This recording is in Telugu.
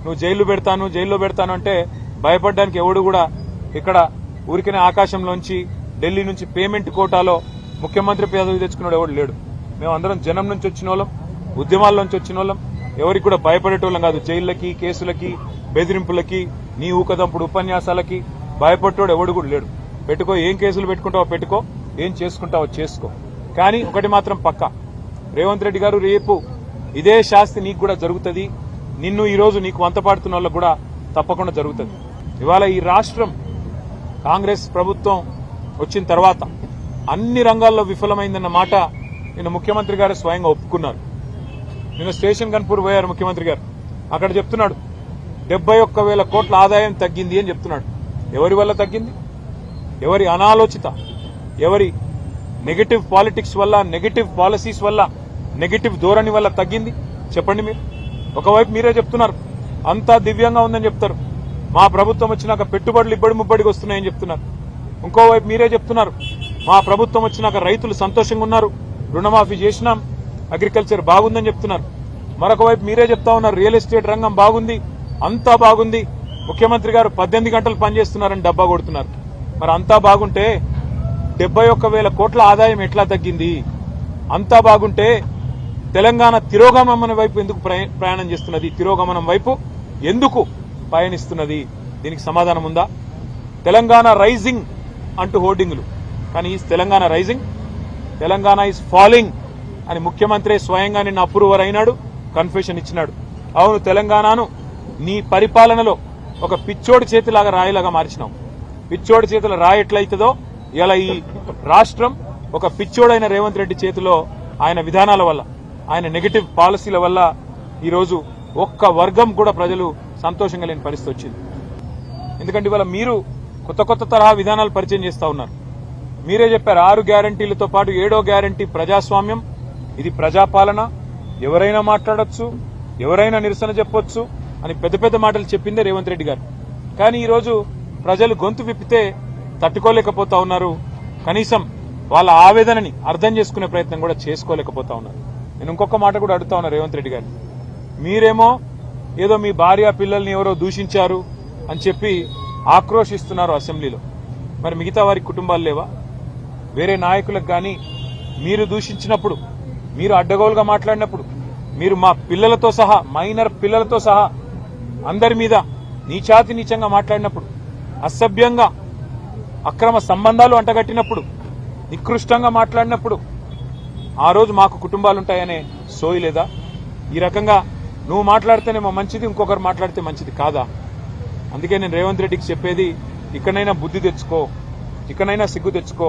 నువ్వు జైల్లో పెడతాను అంటే భయపడడానికి ఎవడు కూడా ఇక్కడ ఊరికనే ఆకాశంలోంచి ఢిల్లీ నుంచి పేమెంట్ కోటాలో ముఖ్యమంత్రి పదవి తెచ్చుకున్నాడు ఎవడు లేడు. మేమందరం జనం నుంచి వచ్చిన వాళ్ళం, ఉద్యమాల్లోంచి వచ్చిన వాళ్ళం, ఎవరికి కూడా భయపడేటోళ్ళం కాదు. జైళ్లకి, కేసులకి, బెదిరింపులకి, నీ ఊకదంపుడు ఉపన్యాసాలకి భయపడేటోడు ఎవడు కూడా లేడు. పెట్టుకో, ఏం కేసులు పెట్టుకుంటావో పెట్టుకో, ఏం చేసుకుంటావో చేసుకో. కానీ ఒకటి మాత్రం పక్కా, రేవంత్ రెడ్డి గారు రేపు ఇదే శాస్తి నీకు కూడా జరుగుతుంది. నిన్ను ఈరోజు నీకు వంతపాడుతున్న వాళ్ళకు కూడా తప్పకుండా జరుగుతుంది. ఇవాళ ఈ రాష్ట్రం కాంగ్రెస్ ప్రభుత్వం వచ్చిన తర్వాత అన్ని రంగాల్లో విఫలమైందన్న మాట నిన్న ముఖ్యమంత్రి గారు స్వయంగా ఒప్పుకున్నారు. నిన్న స్టేషన్ కన్పూర్ పోయారు ముఖ్యమంత్రి గారు. అక్కడ చెప్తున్నాడు 71,000 కోట్ల ఆదాయం తగ్గింది అని చెప్తున్నాడు. ఎవరి వల్ల తగ్గింది? ఎవరి అనాలోచిత, ఎవరి నెగటివ్ పాలిటిక్స్ వల్ల, నెగటివ్ పాలసీస్ వల్ల, నెగటివ్ ధోరణి వల్ల తగ్గింది చెప్పండి మీరు. ఒకవైపు మీరే చెప్తున్నారు అంతా దివ్యంగా ఉందని చెప్తారు, మా ప్రభుత్వం వచ్చినాక పెట్టుబడులు ఇబ్బడి ముబ్బడికి వస్తున్నాయని చెప్తున్నారు. ఇంకోవైపు మీరే చెప్తున్నారు మా ప్రభుత్వం వచ్చినాక రైతులు సంతోషంగా ఉన్నారు, రుణమాఫీ చేసినాం, అగ్రికల్చర్ బాగుందని చెప్తున్నారు. మరొక వైపు మీరే చెప్తా ఉన్నారు రియల్ ఎస్టేట్ రంగం బాగుంది, అంతా బాగుంది, ముఖ్యమంత్రి గారు 18 గంటలు పనిచేస్తున్నారని డబ్బా కొడుతున్నారు. మరి అంతా బాగుంటే 71,000 కోట్ల ఆదాయం ఎట్లా తగ్గింది? అంతా బాగుంటే తెలంగాణ తిరోగమనం వైపు ఎందుకు ప్రయాణం చేస్తున్నది? తిరోగమనం వైపు ఎందుకు పయనిస్తున్నది? దీనికి సమాధానం ఉందా? తెలంగాణ రైజింగ్ అంటూ హోర్డింగులు, కానీ ఈ Telangana rising, Telangana is falling అని ముఖ్యమంత్రి స్వయంగా నిన్న అప్రూవర్ అయినాడు, కన్ఫెషన్ ఇచ్చినాడు. అవును, తెలంగాణను నీ పరిపాలనలో ఒక పిచ్చోడి చేతిలాగా రాయిలాగా మార్చినావు. పిచ్చోడి చేతుల రాయి ఎట్లయితుందో ఇలా ఈ రాష్ట్రం ఒక పిచ్చోడైన రేవంత్ రెడ్డి చేతిలో ఆయన విధానాల వల్ల, ఆయన నెగటివ్ పాలసీల వల్ల ఈరోజు ఒక్క వర్గం కూడా ప్రజలు సంతోషంగా లేని పరిస్థితి వచ్చింది. ఎందుకంటే ఇవాళ మీరు కొత్త కొత్త తరహా విధానాలు పరిచయం చేస్తా ఉన్నారు. మీరే చెప్పారు 6 గ్యారంటీలతో పాటు 7వ గ్యారంటీ ప్రజాస్వామ్యం, ఇది ప్రజాపాలన, ఎవరైనా మాట్లాడొచ్చు, ఎవరైనా నిరసన చెప్పొచ్చు అని పెద్ద పెద్ద మాటలు చెప్పిందే రేవంత్ రెడ్డి గారు. కానీ ఈరోజు ప్రజలు గొంతు విప్పితే తట్టుకోలేకపోతా ఉన్నారు, కనీసం వాళ్ళ ఆవేదనని అర్థం చేసుకునే ప్రయత్నం కూడా చేసుకోలేకపోతా ఉన్నారు. నేను ఇంకొక మాట కూడా అడుగుతా ఉన్నా రేవంత్ రెడ్డి గారు, మీరేమో ఏదో మీ భార్య పిల్లల్ని ఎవరో దూషించారు అని చెప్పి ఆక్రోశిస్తున్నారు అసెంబ్లీలో. మరి మిగతా వారి కుటుంబాలు లేవా? వేరే నాయకులకు కానీ మీరు దూషించినప్పుడు, మీరు అడ్డగోలుగా మాట్లాడినప్పుడు, మీరు మా పిల్లలతో సహా, మైనర్ పిల్లలతో సహా అందరి మీద నీచాతి నీచంగా మాట్లాడినప్పుడు, అసభ్యంగా అక్రమ సంబంధాలు అంటగట్టినప్పుడు, నికృష్టంగా మాట్లాడినప్పుడు ఆ రోజు మాకు కుటుంబాలుంటాయనే సోయి లేదా? ఈ రకంగా నువ్వు మాట్లాడితేనేమో మంచిది, ఇంకొకరు మాట్లాడితే మంచిది కాదా? అందుకే నేను రేవంత్ రెడ్డికి చెప్పేది, ఇకనైనా బుద్ధి తెచ్చుకో, ఇకనైనా సిగ్గు తెచ్చుకో.